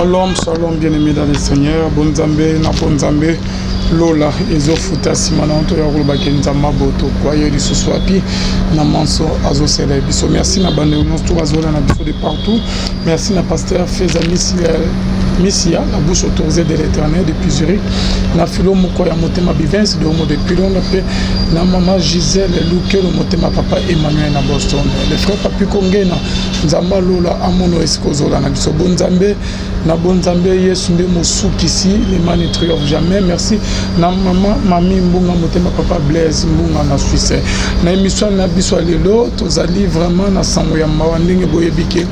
Shalom, shalom, bien-aimés dans le Seigneur. Bonzambe, na bonzambe, Lola, Ezo Futa, Simananto, Yaruba, Kenzama, Boto, Kwaye, Lisoswapi, Namanso, Azo Sele, Biso. Merci, na bande, tout Azola, na Biso de partout. Merci, na pasteur Feza Missia, la bouche autorisée de l'éternel depuis Zurich. Na Philo Mukoya Motema Bivens, de Homo de Pilon, na maman Gisèle Louke, le Motema Papa Emmanuel, na Boston. Les frères Papi Kongena, Nzamba Lola, Amono Escozola, na Biso. Bonzambe, na bonzambe yesunde mosuki ici les mani triomphe jamais. Merci na maman mami mbunga motema papa Blaise mbunga na Suisse na émission na biso lelo tozali vraiment na sango ya mawa ndenge boyebike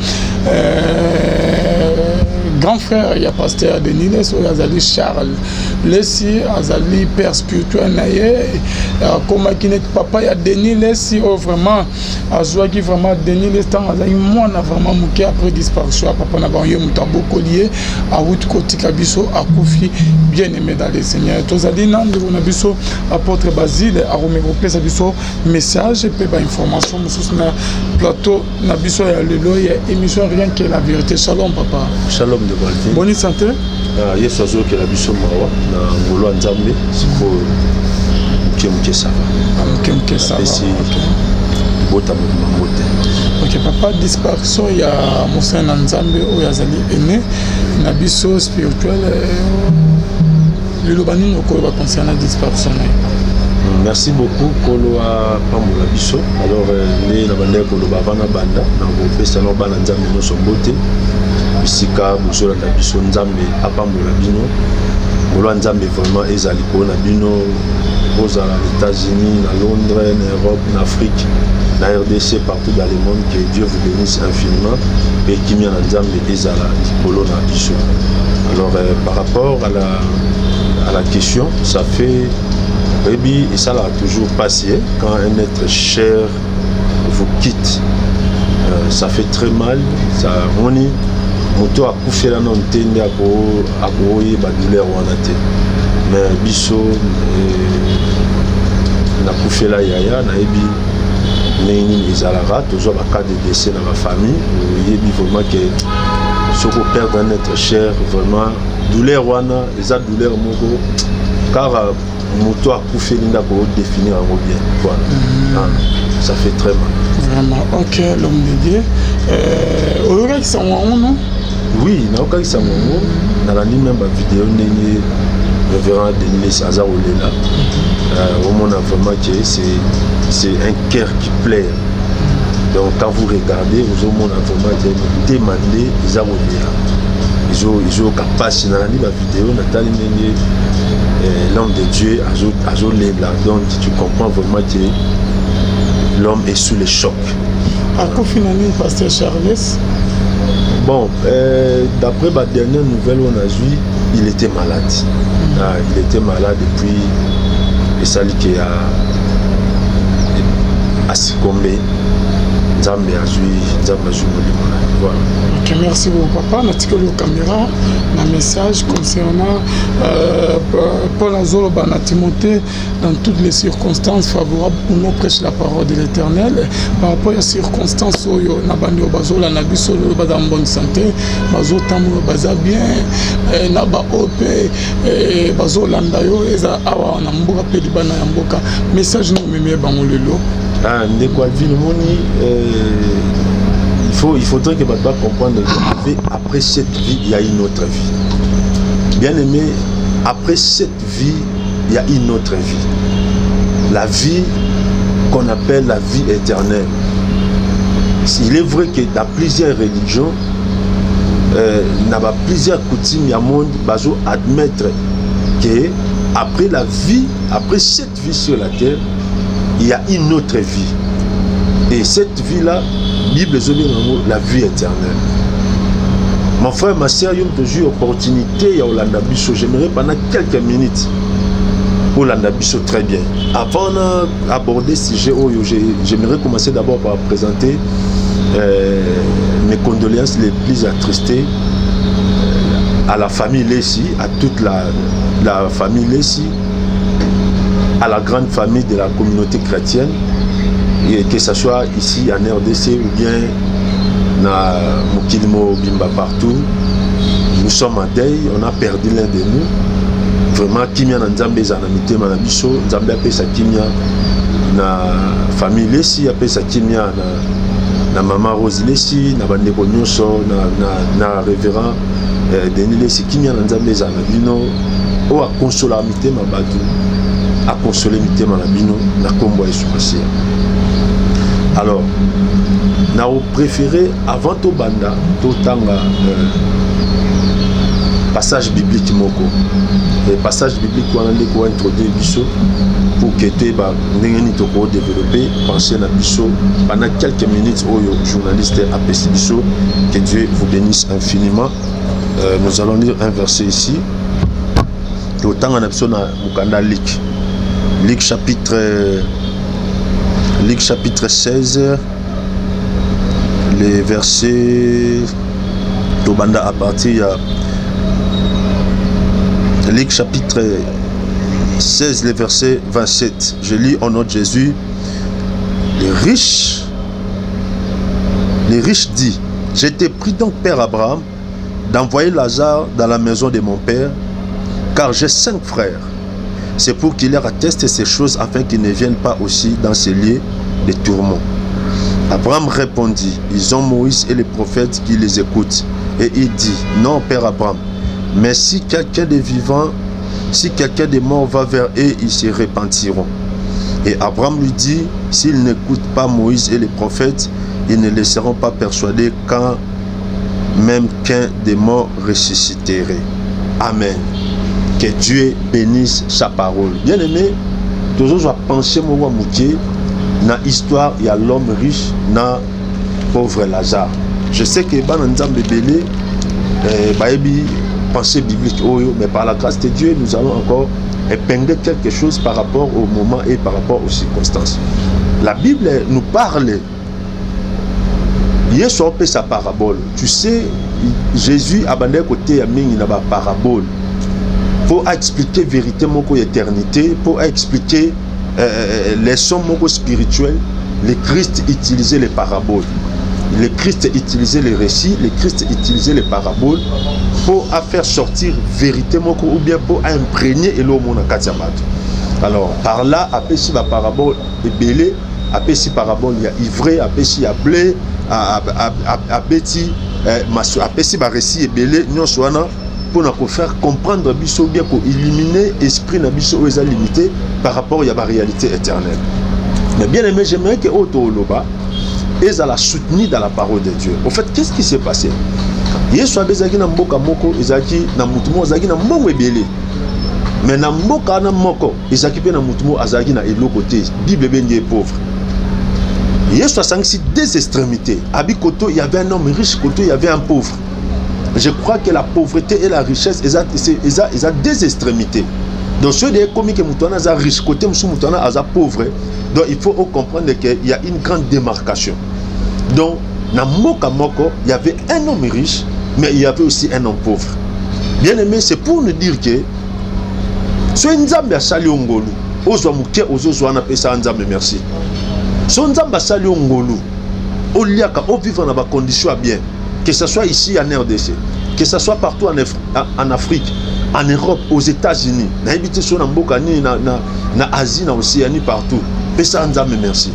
grand frère ya pasteur Denis Leso azali Charles Lesi azali père spirituel na ye comme kinet papa ya Denis Lesi oh vraiment azwaki vraiment Denis Lesi tant azali mwana vraiment muke après disparition papa na banyo mutabo collier a route kotika biso akufi bien aimé dans le Seigneur tozali nande na biso apôtre Basile a romero pesa biso message pe ba information mususu na plateau na biso ya lelo ya émission rien que la vérité. Shalom papa. Shalom de Balvin. Bonne santé. Yesu azo ke la biso mawa na ngolo nzambe siko mke sava. Mke sava. Bota mote. OK papa, disparition ya Moussa Nzambe o yazali ene na biso spirituel le lobani no ko ba concernant disparition. Merci beaucoup Kolo a pamola biso. Alors né na bande ko loba vana banda na ko pesa no bana nzambe no sombote. Bisika buzola na biso nzambe apamola bino. Ngolo nzambe vraiment ezali ko na bino aux États-Unis, à Londres, en Europe, en Afrique, en RDC, partout dans le monde. Que Dieu vous bénisse infiniment et qui m'y en a dit ezala Kolo na biso. Alors par rapport à la question, ça fait et ça l'a toujours passé quand un être cher vous quitte. Ça fait très mal. Ça roni moto a couché là non tende à boyer ba douleur wana te. Mais biso na couché là yaya na ebi nini ezalaka toujours ba cas de décès dans ma famille. Yebi vraiment que ce qu'on perd un être cher vraiment douleur wana eza douleur moko car moto a couché linda pour définir en bien. Voilà. Ça fait très mal. Vraiment. OK, l'homme de Dieu. Aujourd'hui ça non? Oui, na oka ça mongo na la même vidéo ndenge révérend Denis Azar Olela. Au monde vraiment que c'est un cœur qui plaît. Donc quand vous regardez, vous au monde vraiment demander Azar Olela. Ils ont capacité dans la vidéo natali ndenge l'homme de Dieu Azar Olela. Donc tu comprends vraiment que l'homme est sous le choc. À quoi finalement pasteur Charles? Bon, d'après ma dernière nouvelle, on a vu, il était malade. Il était malade depuis et ça qui a succombé. Nzambe a joué voilà. OK, merci beaucoup papa. Na tikolo caméra, na message concernant Paul Azolo Bana Timothée dans toutes les circonstances favorables pour nous prêcher la parole de l'Éternel. Par rapport aux circonstances où na bandi bazola na biso lo ba dans bonne santé, bazo tamu baza bien, na ba op bazola ndayo eza awa na mboka pe di bana ya mboka. Message no meme bango lelo. Ndeko Alvin Moni, il faudrait que Baba comprenne qu'après cette vie, il y a une autre vie. Bien aimé, après cette vie, il y a une autre vie. La vie qu'on appelle la vie éternelle. Il est vrai que dans plusieurs religions, dans plusieurs coutumes, il y a monde qui admettre que après la vie, après cette vie sur la terre, il y a une autre vie. Et cette vie-là, Bible la vie éternelle. Mon frère, ma sœur, il y a toujours opportunité à Olanda Bisso. J'aimerais pendant quelques minutes Olanda Bisso très bien. Avant d'aborder ce sujet, j'aimerais commencer d'abord par présenter mes condoléances les plus attristées à la famille Lessi, à toute la famille Lessi, à la grande famille de la communauté chrétienne, et que ce soit ici en RDC ou bien dans Mokilimo Bimba partout, nous sommes en deuil, on a perdu l'un de nous. Vraiment, Kimia na Nzambe zanamite manabiso, Nzambe apesa Kimia na famille Lesi, apesa Kimia na maman Rose Lesi, na bandeko nyonso, na révérend Denis Lesi, Kimia na Nzambe zanabino, o a consoler mite mabatu, a consoler mite manabino, na kombo Yesu Masia. Alors, na au préféré avant to banda, to tanga passage biblique moko. Le passage biblique qu'on a introduit biso pour que tu aies développé, penser à biso pendant quelques minutes au journaliste APC biso. Que Dieu vous bénisse infiniment. Nous allons lire un verset ici. Autant en absent à Mukanda Luc chapitre 16, les versets Tobanda à partir Luc chapitre 16, le verset 27. Je lis au nom de Jésus. Les riches dit, j'ai été pris donc, Père Abraham, d'envoyer Lazare dans la maison de mon Père, car j'ai 5 frères. C'est pour qu'il leur atteste ces choses afin qu'ils ne viennent pas aussi dans ces lieux de tourments. Abraham répondit, ils ont Moïse et les prophètes qui les écoutent. Et il dit, non, Père Abraham, mais si quelqu'un de vivant, si quelqu'un de mort va vers eux, ils se repentiront. Et Abraham lui dit, s'ils n'écoutent pas Moïse et les prophètes, ils ne les seront pas persuadés quand même qu'un des morts ressusciterait. Amen. Que Dieu bénisse sa parole. Bien aimé, toujours je penser moi mouké dans l'histoire il y a l'homme riche, dans pauvre Lazare. Je sais que dans Nzambe belé pensée biblique, mais par la grâce de Dieu, nous allons encore épingler quelque chose par rapport au moment et par rapport aux circonstances. La Bible nous parle. Il y a sa parabole. Tu sais, Jésus a abandonné côté à Ming dans la parabole pour expliquer véritablement l'éternité, pour expliquer les sons spirituels. Le Christ utilisait les paraboles. Le Christ utilisait les récits, le Christ utilisait les paraboles pour faire sortir véritablement ou bien pour imprégner et l'homme en Katiamat. Alors, par là, après si la parabole est belée, après si parabole il y a ivré, après si il y a blé, après si le récit est belé, nous sommes pour faire comprendre biso bien pour éliminer l'esprit de biso est limité par rapport à la réalité éternelle. Mais bien aimé, j'aimerais que Otoloba et à la soutenir dans la parole de Dieu. Au fait, qu'est-ce qui s'est passé? Yesu abezaki na mboka moko ezaki na mutumo azaki na mbongo ebele. Mais na mboka na moko ezaki pe na mutumo azaki na eloko te. Bible bengi est pauvre. Yesu a sangisi deux extrémités. Abi koto il y avait un homme riche, koto il y avait un pauvre. Je crois que la pauvreté et la richesse ont deux extrémités. Donc ceux des commis que Moutouana a riche, côté Moutouana a pauvre. Donc il faut comprendre qu'il y a une grande démarcation. Donc dans Moka Moko, il y avait un homme riche, mais il y avait aussi un homme pauvre. Bien aimé, c'est pour nous dire que ce Nzambe a sali ongolu, ozwa muke ozozwa na pesa Nzambe merci. Ce Nzambe a sali ongolu, o liaka o vivre dans des conditions bien, que ce soit ici en RDC, que ce soit partout en Afrique, en Europe, aux États-Unis, na habité sur Mbokani, na Asie, na Océanie, partout. Pesa Nzambe merci.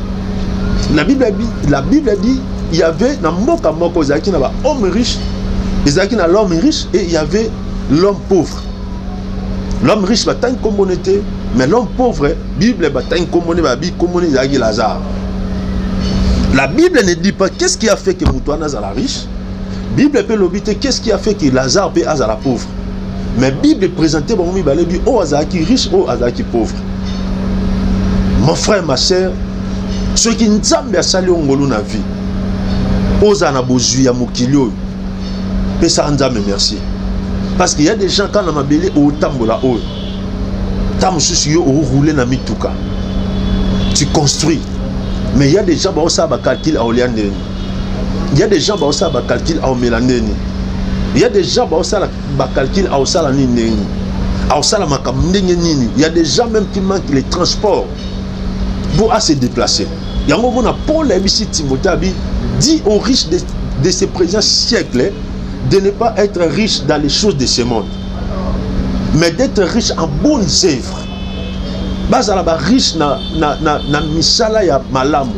La Bible dit il y avait dans Mboka Moko Zaki na homme riche, Zaki na l'homme riche et il y avait l'homme pauvre. L'homme riche va une communauté, mais l'homme pauvre, Bible va une communauté Zaki Lazare. La Bible ne dit pas qu'est-ce qui a fait que Moutouana a la riche. Bible peut l'obiter qu'est-ce qui a fait que Lazare peut a la pauvre. Mais Bible présentait bon Balebi o Azaki riche o Azaki pauvre. Mon frère, ma soeur, ceux qui Nzambe a sali ongolu na vie. Ozana bozuya mokilio. Pesa Nzambe merci. Parce qu'il y a des gens quand on a belé au tambola o. Tam susu au rouler na mituka. Tu construis. Mais il y a des gens qui ont ça calcul à Oliandeni. Il y a des gens qui ont ça calcul à Mélandeni. Il y a des gens qui ont ça calcul à Osalanini. À Osalamakamenini. Il y a des gens même qui manquent les transports pour se déplacer. Il y a un Paul Abisi Timothée dit aux riches de ces présents siècles de ne pas être riche dans les choses de ce monde, mais d'être riche en bonnes œuvres. Bazala ba riche na misala ya malamu.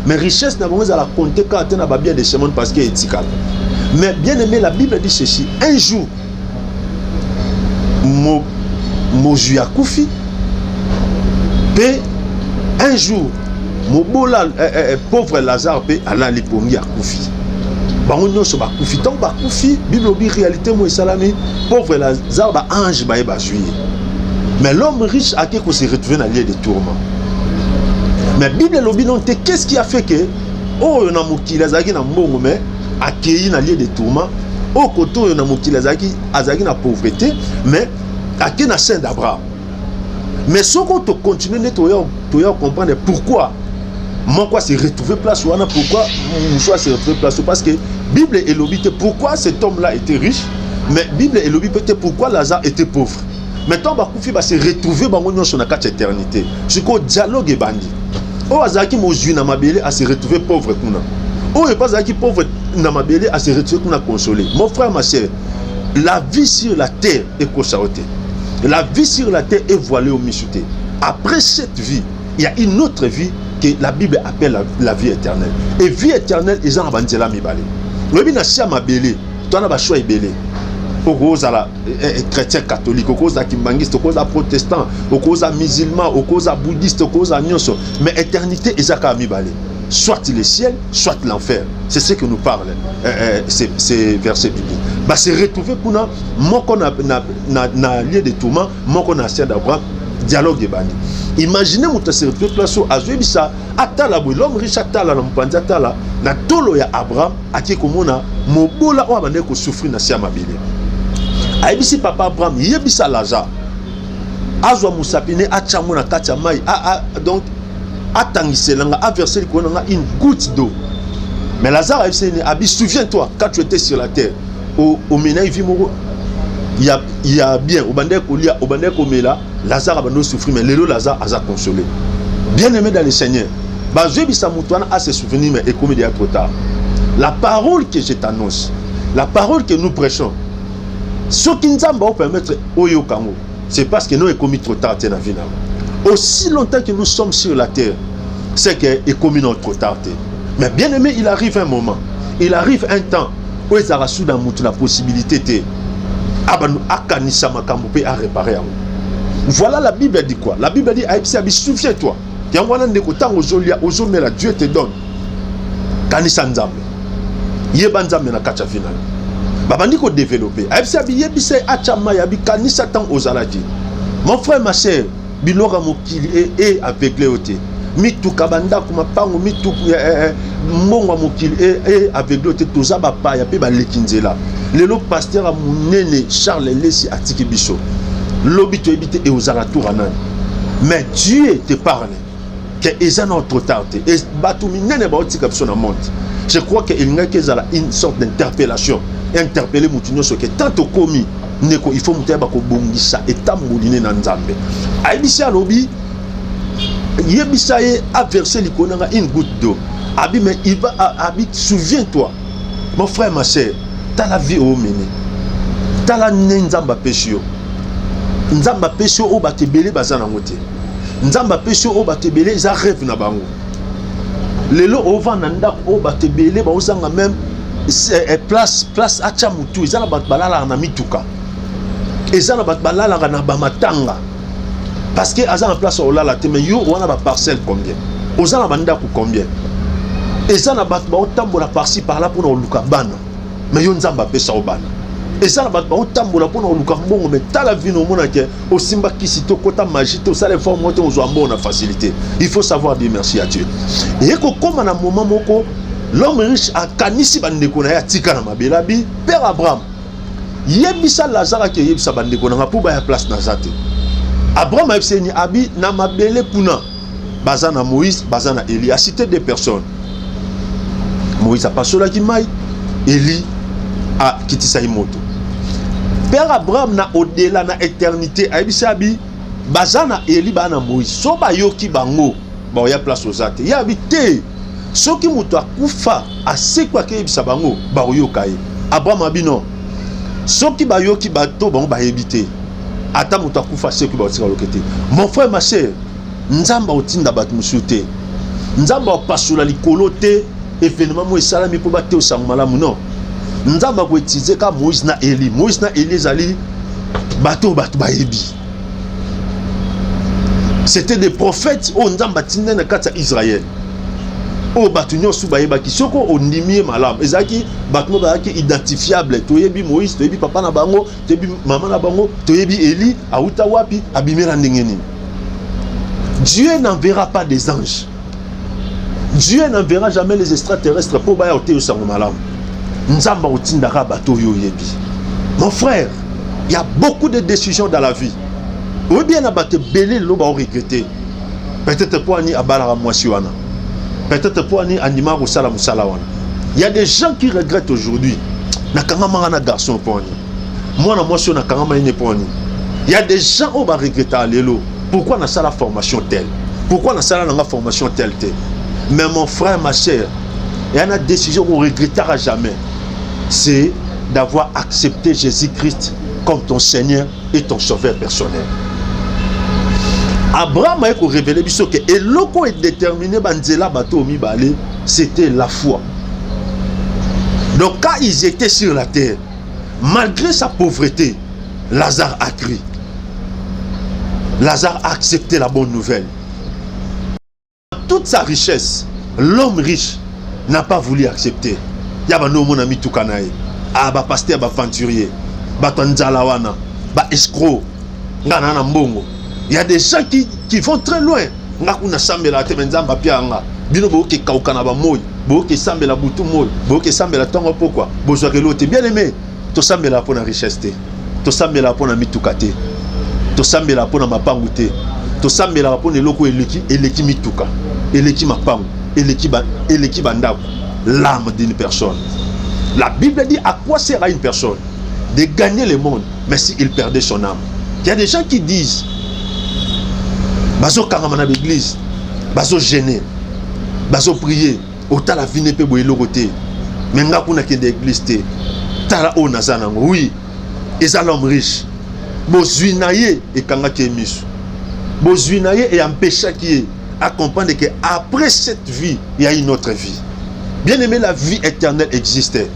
Mais richesse n'a pas à compter quand on a bien de ce monde parce qu'il est éthical. Mais bien aimé, la Bible dit ceci. Un jour, Moju ya Koufi, un jour, pauvre Lazare peut aller lipongi à Koufi. Bangonyo so ba Koufi, tant ba Koufi, Bible obi réalité mo salami, pauvre Lazare ba ange ba juillet. Mais l'homme riche a quelque se retrouver dans lieu de tourment. Mais Bible lobi non te qu'est-ce qui a fait que oh na mokili azaki na mbongo mais accueilli na lieu de tourment, au côté na mokili azaki na pauvreté mais accueilli na sein d'Abraham. Mais ce qu'on te continue de comprendre pourquoi mon quoi s'est retrouvé place ou pourquoi mon choix s'est retrouvé place parce que Bible et l'obité pourquoi cet homme là était riche mais Bible et l'obité peut-être pourquoi Lazare était pauvre. Maintenant Bakoufi va se retrouver dans son éternité. Ce qu'on dialogue est bandit. Oh azaki mozu na mabele à se retrouver pauvre kuna. Oh et pas azaki pauvre na mabele à se retrouver kuna consolé. Mon frère ma sœur, la vie sur la terre est kosaoté. La vie sur la terre est voilée au michouté. Après cette vie, il y a une autre vie que la Bible appelle la vie éternelle. Et vie éternelle, ils ont abandonné la mibale. Le bin a sia mabele, toi na ba choix ibele. Au cause à la chrétien catholique, au cause à kimbangiste, au cause à protestant, au cause à musulman, au cause à bouddhiste, au cause à nyonso. Mais éternité, ils ont mibale. Soit le ciel, soit l'enfer. C'est ce que nous parlent ces versets bibliques. Bah, c'est retrouvé pour nous, moi qu'on a lieu de tourment, moi qu'on a ancien d'Abraham, dialogue et bani. Imaginez mon se retrouve place où Azuebisa, Atala, l'homme riche Atala, l'homme Atala, na tolo ya Abraham, à qui comme on a, mon bola ou abandonné qu'on souffre na siama bile. Aibisi papa Abraham, yebisa Lazare. Azwa Moussapine, Achamona Kachamai, donc, Atangiselanga a versé une goutte d'eau. Mais Lazare a dit, Abi, souviens-toi, quand tu étais sur la terre, au Ménaï Vimoro, il y a bien, au Bandek Olia, au Bandek Omela, Lazare a abandonné souffrir, mais l'élo Lazare a consolé. Bien aimé dans le Seigneur, Bazouebi Samoutouana a ses souvenirs, mais comme il est trop tard. La parole que je t'annonce, la parole que nous prêchons, ce qui nous va permettre Oyo Kango, c'est parce que nous avons commis trop tard dans la vie. Aussi longtemps que nous sommes sur la terre, c'est qu'il est commis trop tard. Mais bien aimé, il arrive un moment, il arrive un temps où il y a la possibilité de réparer. Voilà la Bible dit quoi? La Bible dit, souviens-toi, Dieu te donne. Kanisa Nzambe. Yeba Nzambe na kacha final. Babandi ko développer. Yebise achama yabi kanisa tan ozalaki. Mon frère, ma sœur, bilora mokili et avec léoté. Mitu kabanda kuma pango mitu mbongo mokili et avec léoté tozaba pa ya pe ba lekinzela. Lelo pasteur a munene Charles Lessi atiki biso. Lobito ebité et ozala tourana. Mais Dieu te parle que ils ont trop tard et batumi nene ba otika biso na monde. Je crois qu'il y a une sorte d'interpellation. Interpeller Moutinho ce que tant au commis, il faut monter à Bongisa et Tamouline Nanzambe. Aïbissa Lobi, Yebisaye a versé l'icône une goutte d'eau. Abi, mais il va Abi, souviens-toi, mon frère, ma soeur, t'as la vie au mené. T'as la Nzamba Péchio. Nzamba Péchio au Batebele Bazana Moté. Nzamba Péchio au Batebele, ils rêvent na bango. Lelo ova nanda o batebele ba osanga même place acha mutu ezana bat balala na mituka ezana bat balala na ba matanga parce que azana place o lala te mais yo wana ba parcelle combien ozana banda ku combien ezana bat ba otambola par-ci par là pour no luka bana mais yo nzamba pesa o bana ezana bat ba otambola pour no luka mbongo mais tala vie no mona ke o simba kisito kota magie to ça les formes monter on joue na facilité. Il faut savoir dire merci à Dieu. Et comme à un moment moko l'homme riche a kanisi bandeko na ya tika na mabelabi père Abraham yebisa Lazare ke yebisa bandeko na pour ba ya place na zate. Abraham a ebseni abi na mabele puna bazana Moïse bazana Élie a cité des personnes. Moïse a passé la kimai, Élie a kitisa imoto. Père Abraham na au-delà na éternité aibisa bi bazana Élie bana Moïse so ba yoki bango ba ya place aux zate ya habité soki muto akufa ase kwa ke bisa bango ba yoka ye. Abraham abi non Ceux qui bayo qui bateau bon ba éviter. Ata muta kufa ceux qui ba tika lokete. Mon frère ma sœur, nzamba otinda bat musuté. Nzamba pasula likolo te événement mo esalami po ba te osango malamu non. Nzamba ko utiliser ka Moïse na Eli. Moïse na Eli ezali bateau ba yebi. C'était des prophètes au nzamba tinda na kata Israël. O batu nyosu bayeba ki soko ondimie malam ezaki batu bayaki identifiable toyebi Moïse toyebi papa na bango toyebi maman na bango toyebi Eli auta wapi abimela ndengeni. Dieu n'enverra pas des anges. Dieu n'enverra jamais les extraterrestres pour baya ote osango malam. Nzamba otindaka bato yo yebi. Mon frère, il y a beaucoup de décisions dans la vie. Ou bien na bato belé lo ba regretter. Peut-être pour ani abala mwasi wana. Peut-être pour ani anima au salam salawana. Il y a des gens qui regrettent aujourd'hui. Nakangama na garçon pour ani. Moi na mwasi na kangama ine pour ani. Il y a des gens qui vont regretter alelo. Pourquoi na sala formation telle? Pourquoi na sala na formation telle? Mais mon frère, ma chère, il y a une décision qu'on ne regrettera jamais. C'est d'avoir accepté Jésus-Christ comme ton Seigneur et ton Sauveur personnel. Abraham a révélé que et l'oko est déterminé c'était la foi. Donc quand ils étaient sur la terre, malgré sa pauvreté, Lazare a crié. Lazare a accepté la bonne nouvelle. Toute sa richesse, l'homme riche n'a pas voulu accepter. Il y a mon ami Toukanaï, ba pasteur, ba aventurier, ba tanzalawana, ba escroc, ngana mbongo. Il y a des gens qui vont très loin. Ngakuna sambela te menzamba pianga. Bino bo ke kaukana ba moy, bo ke sambela butu moy, bo ke sambela tongo pourquoi? Bozo kelote bien aimé. To sambela pour la richesse te. To sambela pour la mitukate. To sambela pour la mapangute. To sambela pour le loko eleki mituka. Eleki mapangu, eleki bandako. L'âme d'une personne. La Bible dit à quoi sert à une personne de gagner le monde, mais s'il perdait son âme. Il y a des gens qui disent bazo karamana l'église, bazo gêner, bazo prier, autant la vie ne peut pas l'autre. Mais nga kuna kende église te, tala o nazana oui, et l'homme riche, bozuinaye et kanga kemisu, bozuinaye et empêcha qui est à comprendre que après cette vie, il y a une autre vie. Bien aimé, la vie éternelle existait.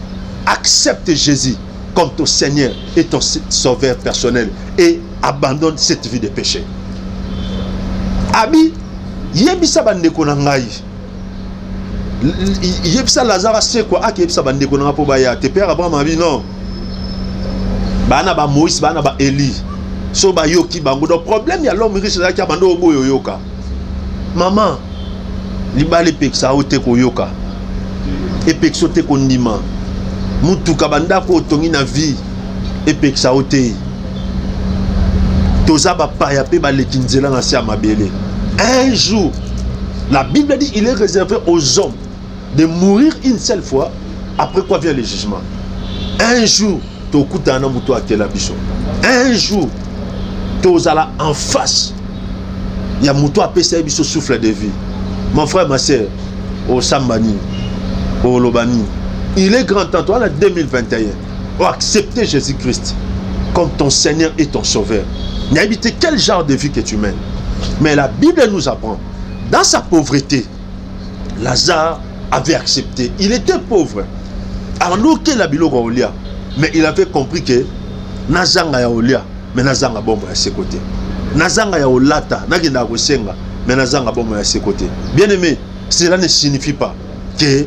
Accepte Jésus comme ton Seigneur et ton Sauveur personnel et abandonne cette vie de péché. Abi, yebisa bandeko na ngai. Yebisa Lazare c'est quoi? Ak yebisa bandeko na po baya. Te père Abraham abi non. Bana ba Moïse, bana ba Eli. So ba yoki bango. Donc problème il y a l'homme riche là qui a bando obo yoka. Maman, libale peksa ote ko yoka. Et pekso te kondima. Mutu kabanda ko tongi na vie. Et peksa ote. Toza ba pa ya pe ba lekinzela na sia mabele. Un jour, la Bible dit il est réservé aux hommes de mourir une seule fois, après quoi vient le jugement. Un jour, tokutana mutu akela biso. Un jour, tozala en face. Il y a mutu apesa biso souffle de vie. Mon frère, ma soeur, au Sambani, au Lobani, il est grand temps, toi, en 2021, pour accepter Jésus-Christ comme ton Seigneur et ton Sauveur. N'habite quel genre de vie que tu mènes. Mais la Bible nous apprend, dans sa pauvreté, Lazare avait accepté. Il était pauvre. Alors que la bilo Olia, mais il avait compris que Nazanga ya Olia, mais Nazanga bomba à ses côtés. Nazanga ya Olata, Nagina Gosenga, mais Nazanga bomba à ses côtés. Bien aimé, cela ne signifie pas que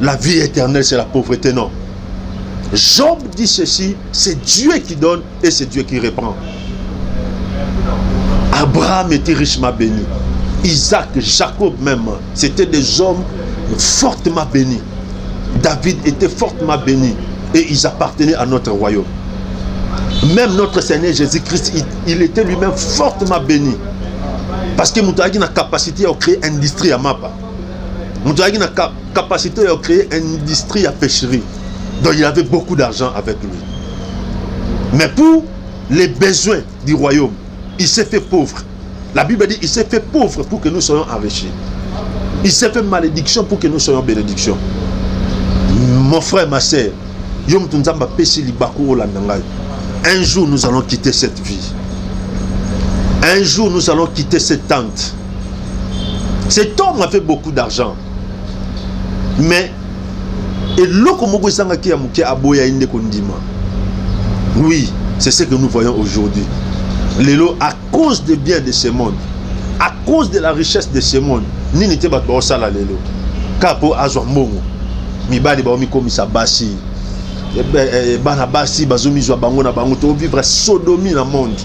la vie éternelle c'est la pauvreté, non. Job dit ceci, c'est Dieu qui donne et c'est Dieu qui reprend. Abraham était richement béni. Isaac, Jacob même, c'était des hommes fortement bénis. David était fortement béni et ils appartenaient à notre royaume. Même notre Seigneur Jésus-Christ, il était lui-même fortement béni. Parce que nous avons la capacité à créer une industrie à Mapa. Nous avons la capacité à créer une industrie à pêcherie. Donc il avait beaucoup d'argent avec lui. Mais pour les besoins du royaume, il s'est fait pauvre. La Bible dit il s'est fait pauvre pour que nous soyons enrichis. Il s'est fait malédiction pour que nous soyons bénédiction. Mon frère, ma soeur, Yom tunzamba pesi libaku olandanga. Un jour nous allons quitter cette vie. Un jour nous allons quitter cette tente. Cet homme a fait beaucoup d'argent. Mais et l'okomoko sanga ki amuke aboya inde kondima. Oui, c'est ce que nous voyons aujourd'hui. Lelo, à cause des biens de ce monde, à cause de la richesse de ce monde, ni n'était pas au sala lelo. Kapo azwa mbongo. Mibali ba omi komisa basi. Bana basi bazomi zwa bango na bango to vivre sodomie na monde.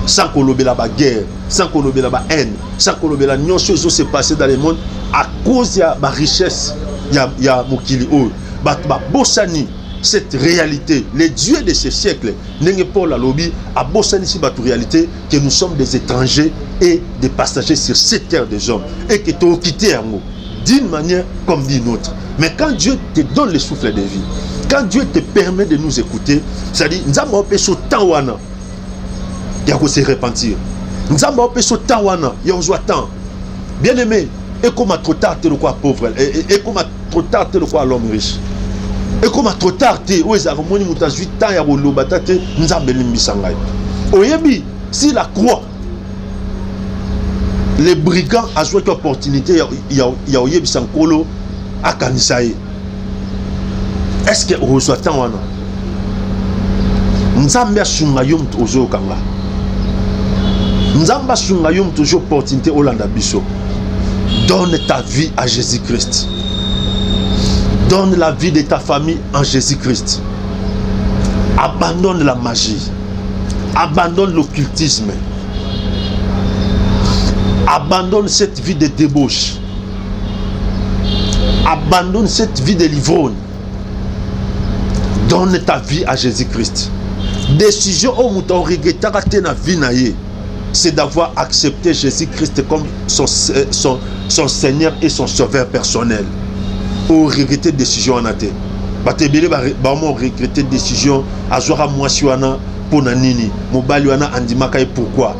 Sans kolobela ba guerre, sans kolobela ba haine, sans kolobela nyonso zo se passer dans le monde à cause ya ba richesse ya mokili o. Ba bosani cette réalité, les dieux de ce siècle, n'est pas la lobby, à Bossani si batu réalité, que nous sommes des étrangers et des passagers sur cette terre des hommes, et que tu as quitté un mot, d'une manière comme d'une autre. Mais quand Dieu te donne le souffle de vie, quand Dieu te permet de nous écouter, c'est-à-dire, nous avons fait ce temps wana, il y a se repentir. Nous avons fait ce temps wana, il y a temps. Bien aimé, et comme trop tard, tu es le quoi pauvre, et comme trop tard, tu es le quoi l'homme riche. Et comme trop tard, tu es harmonie, tu as 8 ans, nous avons fait Oyebi, si la croix, les brigands ont joué une opportunité, il y a Oyebi Sankolo à Kanisaï. Est-ce que vous reçoit tant wana? Nous avons fait toujours Kanga. Nous avons fait toujours opportunité au Landa Bisso. Donne ta vie à Jésus-Christ. Donne la vie de ta famille en Jésus-Christ. Abandonne la magie. Abandonne l'occultisme. Abandonne cette vie de débauche. Abandonne cette vie de l'ivrogne. Donne ta vie à Jésus-Christ. Décision au mouton regrettera ta vie, c'est d'avoir accepté Jésus-Christ comme son Seigneur et son Sauveur personnel. Ou regretter décision en athée. Batebele ba regretter décision azora mwasiwana pona nini mobaliwana andimaka et pourquoi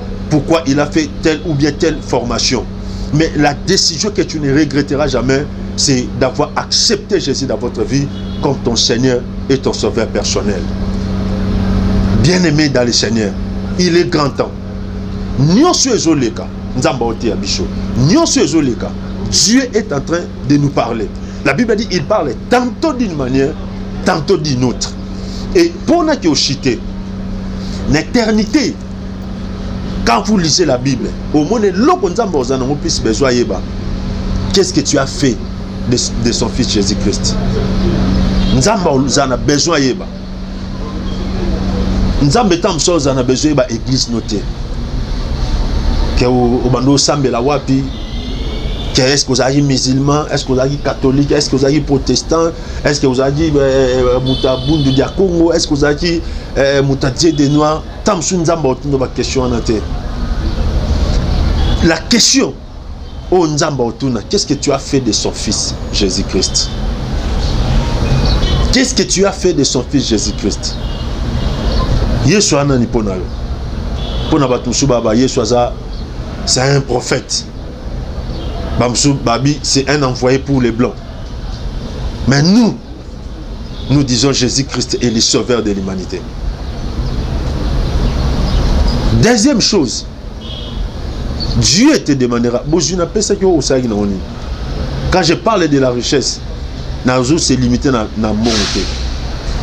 il a fait telle ou bien telle formation. Mais la décision que tu ne regretteras jamais, c'est d'avoir accepté Jésus dans votre vie comme ton Seigneur et ton Sauveur personnel. Bien-aimé dans le Seigneur, il est grand temps. Nyonso ezoleka, nzamba oti abisho. Nyonso ezoleka, Dieu est en train de nous parler. La Bible dit il parle tantôt d'une manière, tantôt d'une autre. Et pour nous qui au chité, l'éternité, quand vous lisez la Bible, au moins qu'est-ce que tu as fait de son fils Jésus-Christ? Nous avons besoin de nous avons besoin de l'église notée. Est-ce que vous avez musulman? Est-ce que vous avez catholique? Est-ce que vous avez protestant? Est-ce que vous avez Moutabundu de Congo? Est-ce que vous avez Moutadier des Noirs? La question, oh Nzamba Otuna, qu'est-ce que tu as fait de son fils Jésus-Christ? Qu'est-ce que tu as fait de son fils Jésus-Christ? Yeshua nani ponalo. Ponabatusu baba Yeshua c'est un prophète. Bamsou Babi, c'est un envoyé pour les Blancs. Mais nous disons Jésus-Christ est le sauveur de l'humanité. Deuxième chose, Dieu te demandera. Quand je parle de la richesse, c'est limité dans le monde.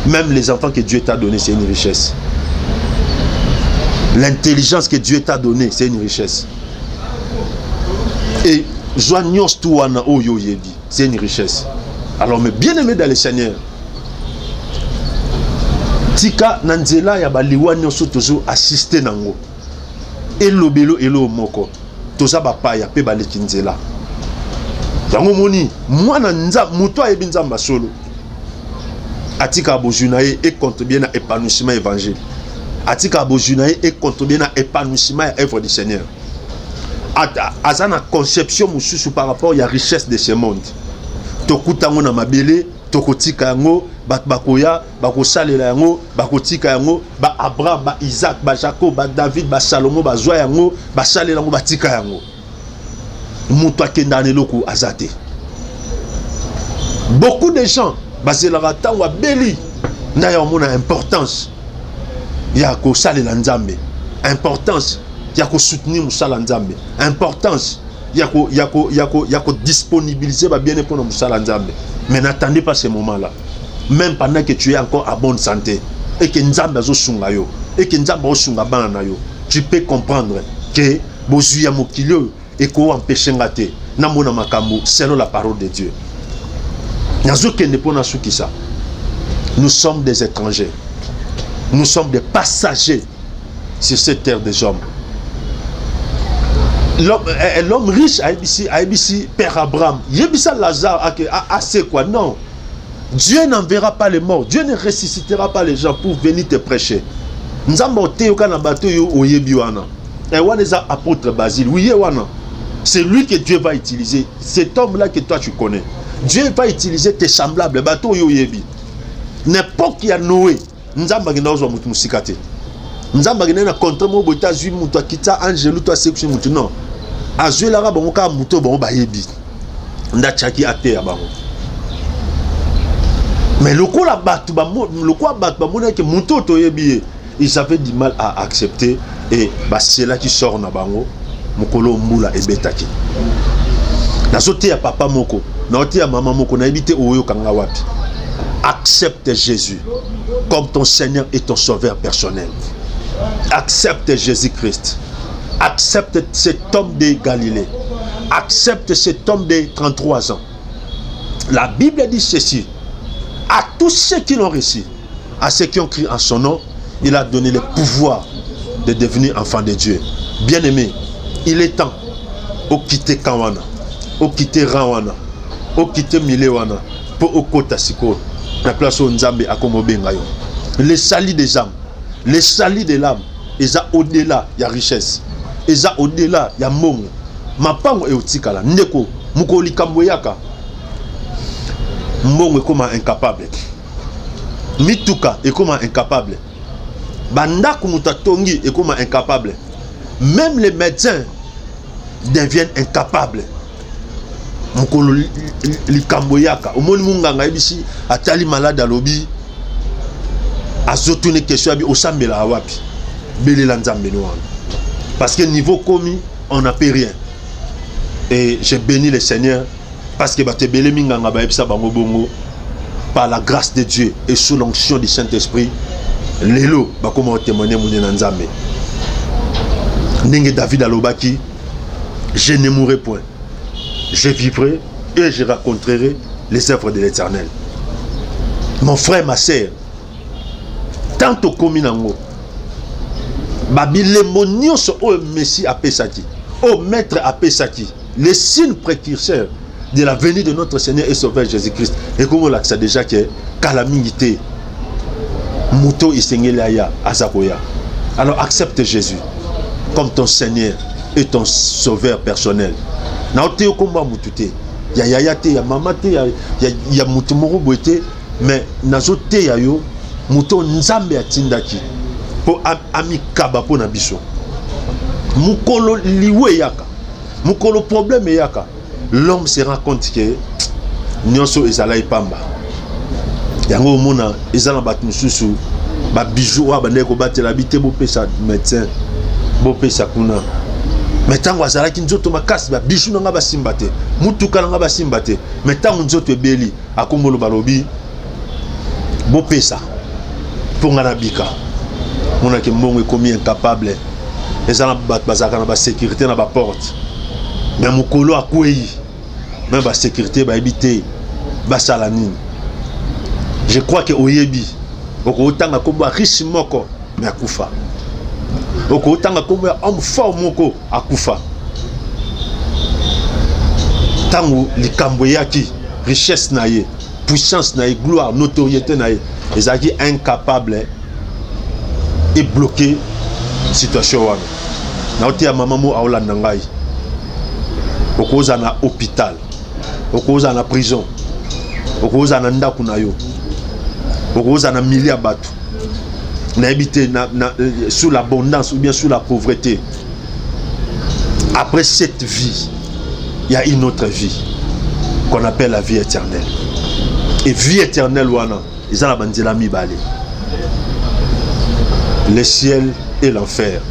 Même les enfants que Dieu t'a donné, c'est une richesse. L'intelligence que Dieu t'a donnée, c'est une richesse. Et c'est une richesse. Alors, mais bien aimé dans le Seigneur, Tika Nanzela ya baliwa nyoso toujours assister nango. Elobelo elo moko. Toza bapa ya pe baleki nzela. Yango moni, mwana nza muto ayebi nzamba solo. Atika bojunaye et compte bien na épanouissement évangile. Atika bojunaye et compte bien na épanouissement à œuvre du Seigneur. Azana conception mususu par rapport à la richesse de ce monde. Tokutango na mabele, tokotika yango, bakoya, bakosalela yango, bakotika yango, ba Abraham, ba Isaac, ba Jacob, ba David, ba Salomo, ba Zoya yango, ba salela yango, batika yango. Muto akendane loko azate. Beaucoup de gens, bazelaka tango beli, na ya mona importance ya ko salela nzambe, importance ya ko soutenir musala nzambe, importance ya ko disponibiliser ba bien pour musala nzambe. Mais n'attendez pas ce moment-là. Même pendant que tu es encore en bonne santé et que nzambe azo sunga yo et que nzambe azo sunga bana na yo, tu peux comprendre que bozuya mokilo et ko empêcher ngate na mona makambo selon la parole de Dieu. Nazo kende pona sukisa. Nous sommes des étrangers. Nous sommes des passagers sur cette terre des hommes. L'homme riche a ici Père Abraham. Yebisa Lazare a c'est quoi? Non. Dieu n'enverra pas les morts. Dieu ne ressuscitera pas les gens pour venir te prêcher. Nous avons été au bateau au Yebiwana. Et on est apôtre Basile. Oui, c'est lui que Dieu va utiliser. Cet homme-là que toi tu connais. Dieu va utiliser tes semblables. Bateau au Yebi. N'importe qui a Noé. Nous avons dit que musikate. Nous avons dit que contre moi, tu as vu muto kita angelu toi section muto non. Azue la ba ngoka muto ba ba yebi. Nda chaki ate ya bango. Mais le coup la battu ba le coup battu ba mona que muto to yebi, ils avaient du mal à accepter et bah c'est là qui sort na bango mukolo mbula ebetaki. Na sote ya papa moko, na sote ya maman moko na ebité oyo kanga wapi. Accepte Jésus comme ton Seigneur et ton Sauveur personnel. Accepte Jésus-Christ. Accepte cet homme de Galilée. Accepte cet homme de 33 ans. La Bible dit ceci. À tous ceux qui l'ont reçu, à ceux qui ont crié en son nom, il a donné le pouvoir de devenir enfant de Dieu. Bien-aimé, il est temps de quitter Kawana, de quitter Rawana, de quitter Milewana, pour okota siko. La place où Nzambe a comme bengayo. Les salis des âmes, les salis de l'âme, ils sont au-delà, il y a richesse. Ils sont au-delà, il y a monde. Ma pango est otikala. Ndeko, mukoli kamboyaka. Monde est comme incapable. Mituka est comme incapable. Banda kumutatongi est comme incapable. Même les médecins deviennent incapables. Mukolo likamboyaka omoni munganga ebisi atali malade alobi azotune question abi osambela wapi belela nzambe no wana parce que niveau commis on n'a pas rien et j'ai béni le Seigneur parce que batebele minganga ba ebisa bango bongo par la grâce de Dieu et sous l'onction du Saint-Esprit lelo ba comment témoigner mon na nzambe ndenge David alobaki je ne mourrai point. Je vivrai et je raconterai les œuvres de l'Éternel. Mon frère, ma sœur, tant au communango, Babylé monioso au Messie à Pesaki, au Maître à Pesaki, les signes précurseurs de la venue de notre Seigneur et Sauveur Jésus-Christ. Et comme on l'a dit déjà que calamité, Muto Isengelaya Azakoya. Alors accepte Jésus comme ton Seigneur et ton Sauveur personnel. Na ote okomba mutute ya yaya te ya mama te ya mutu moko boete mais nazo te ya yo muto nzambe atindaki po amikaba po na biso mukolo liwe yaka mukolo problème yaka l'homme se rend compte que nyonso ezala ipamba yango mona ezala bat mususu ba bijou wa bande ko batela bite bo pesa médecin bo pesa kuna mais tant que ça qui nous autres makasi ba bijou nga ba simbate mutuka nga ba simbate mais tant nous autres beli akomolo balobi bo pesa pour ngana bika on a que mbongo komi incapable ezala bat bazaka na ba sécurité na ba porte mais mukolo akwei même ba sécurité ba habiter ba salanine je crois que oyebi oko tanga ko ba riche moko mais akufa oko tanga ko ba homme fort moko akufa tango likambo yaki richesse na ye puissance na ye gloire notoriété na ye ezaki incapable et bloqué situation wana na otia mama mo aolanda ngai okoza na hôpital okoza na prison okoza na ndaku na yo okoza na milliers ya bato na habité sous l'abondance ou bien sous la pauvreté. Après cette vie il y a une autre vie qu'on appelle la vie éternelle. Et vie éternelle wana ils ont la banzela mibale. Le ciel et l'enfer.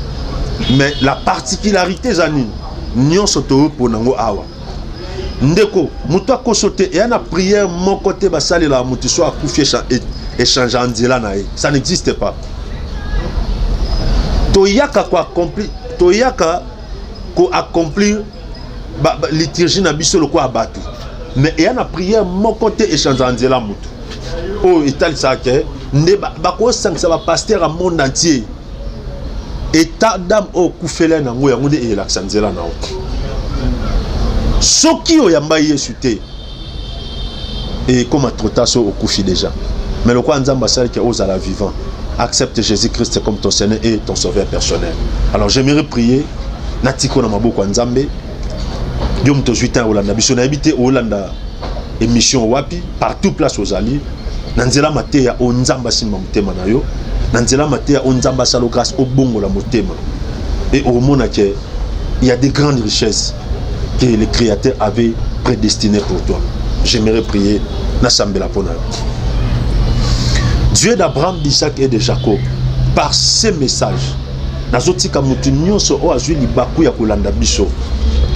Mais la particularité zani nyon soto pour nango awa. Ndeko, muto ko sote et na prière mon côté basali la mutu so akufi échanger en nzela na ye. Ça n'existe pas. Toyaka ko accomplir, toyaka ko accomplir liturgie na biso le ko abatu. Mais et na prière mon côté échanger en nzela mutu. Oh, ital ça que ne ba ko sang ça va pasteur à monde entier. État d'âme au koufele nango yango de relaxa nzela na o. Soki o yamba yesu te. Et comme trotaso au koufi déjà. Mais le quoi nzamba sali que ose à la vivant. Accepte Jésus-Christ comme ton Seigneur et ton sauveur personnel. Alors j'aimerais prier natiko na maboko nzambe. Diom to 8 ans Hollande biso na habité Hollande émission wapi partout place aux alliés. Nanzela mateya o nzamba simba mutema na yo. Nanzela mateya o nzamba salo grâce au bongo la mutema. Et au mona que il y a des grandes richesses que le Créateur avait prédestinées pour toi. J'aimerais prier Nassambela Pona. Dieu d'Abraham, d'Isaac et de Jacob, par ces messages, nazotika mutu nyonso o azwi libaku ya kolanda biso.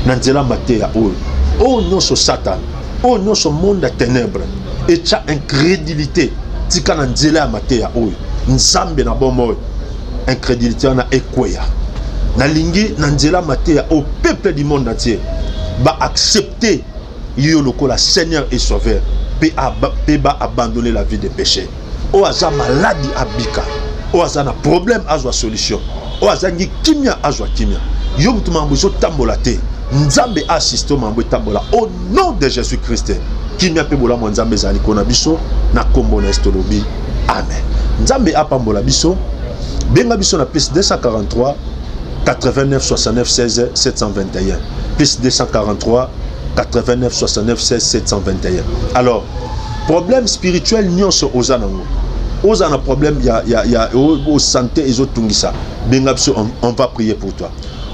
Nanzela mateya o nyonso Satan, o nyonso monde à ténèbres, et tcha incrédulité, tika nanzela mateya o. Nzambe na bomo incrédulité na ekweya. Na lingi nanzela mateya au peuple du monde entier va accepter yo lokola Seigneur et Sauveur, peut abandonner la vie de péché. O aza maladie abika, o aza na problème azwa solution, o aza ngi kimia azwa kimia. Yo mutu mambuzo tambola te. Nzambe assiste mambo tambola au nom de Jésus-Christ. Kimia pe bola nzambe zali kona biso na kombo na estolobi. Amen. Nzambe apambola biso. Benga biso na plus 243 89 69 16 721. Plus 243 89 69 16 721. Alors, problème spirituel nyonso ozanango. Ozana problème ya au santé et tungisa. Benga biso on va prier pour toi.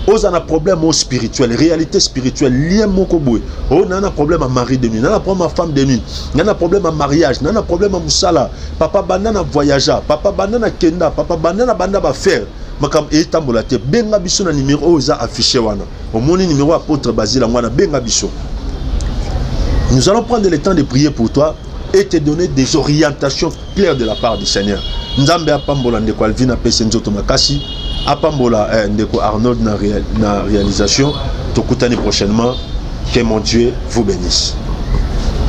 Ozana problème au spirituel, réalité spirituelle lié moko boy. Oh nana problème à mari de nuit, nana problème à femme de nuit, nana problème à mariage, nana problème à musala, papa banana voyageur, papa banana kenda, papa banana banda ba faire. Makam etambola te benga biso na numéro oza affiché wana. Au moni numéro apôtre Basile ngwana benga biso. Nous allons prendre le temps de prier pour toi et te donner des orientations claires de la part du Seigneur. Nzambe apambola ndeko Alvina pese nzoto makasi, apambola ndeko Arnold na réalisation. Tokutani prochainement. Que mon Dieu vous bénisse.